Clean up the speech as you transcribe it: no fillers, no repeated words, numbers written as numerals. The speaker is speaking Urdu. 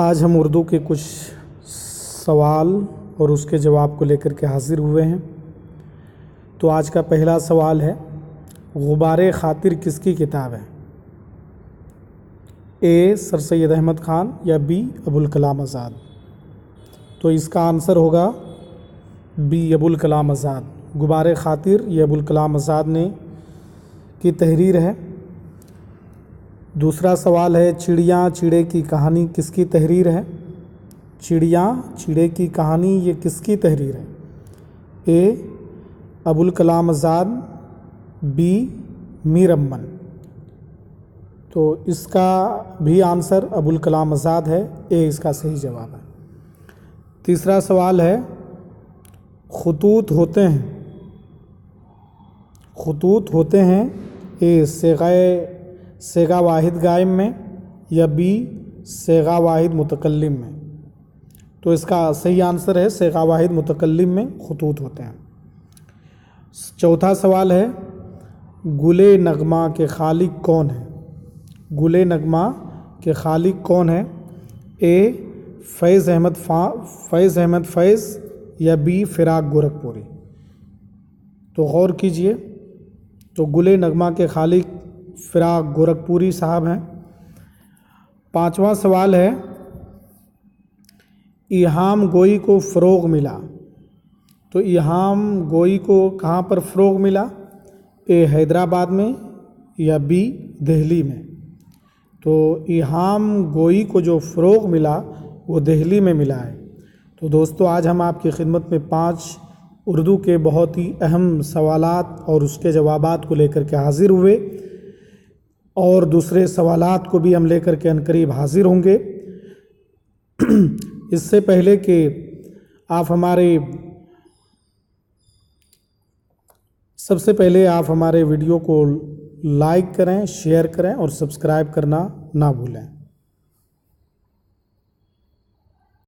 آج ہم اردو کے کچھ سوال اور اس کے جواب کو لے کر کے حاضر ہوئے ہیں۔ تو آج کا پہلا سوال ہے، غبار خاطر کس کی کتاب ہے؟ اے سر سید احمد خان یا بی ابوالکلام آزاد؟ تو اس کا آنسر ہوگا بی ابوالکلام آزاد۔ غبار خاطر یہ ابوالکلام آزاد نے کی تحریر ہے۔ دوسرا سوال ہے، چڑیاں چیڑے کی کہانی کس کی تحریر ہے؟ چڑیاں چیڑے کی کہانی یہ کس کی تحریر ہے؟ اے ابوالکلام آزاد، بی میر امن۔ تو اس کا بھی آنسر ابوالکلام آزاد ہے، اے اس کا صحیح جواب ہے۔ تیسرا سوال ہے، خطوط ہوتے ہیں اے صیغہ واحد قائم میں یا بی صیغہ واحد متکلم میں؟ تو اس کا صحیح آنسر ہے صیغہ واحد متکلم میں خطوط ہوتے ہیں۔ چوتھا سوال ہے، گل نغمہ کے خالق کون ہے؟ گل نغمہ کے خالق کون ہے؟ اے فیض احمد فیض یا بی فراق گورکھپوری؟ تو غور کیجئے، تو گل نغمہ کے خالق فراق گورکھپوری صاحب ہیں۔ پانچواں سوال ہے، ایہام گوئی کو فروغ ملا، تو ایہام گوئی کو کہاں پر فروغ ملا؟ اے حیدرآباد میں یا بی دہلی میں؟ تو ایہام گوئی کو جو فروغ ملا وہ دہلی میں ملا ہے۔ تو دوستو، آج ہم آپ کی خدمت میں 5 اردو کے بہت ہی اہم سوالات اور اس کے جوابات کو لے کر کے حاضر ہوئے، اور دوسرے سوالات کو بھی ہم لے کر کے عنقریب حاضر ہوں گے۔ اس سے پہلے کہ سب سے پہلے آپ ہمارے ویڈیو کو لائک کریں، شیئر کریں اور سبسکرائب کرنا نہ بھولیں۔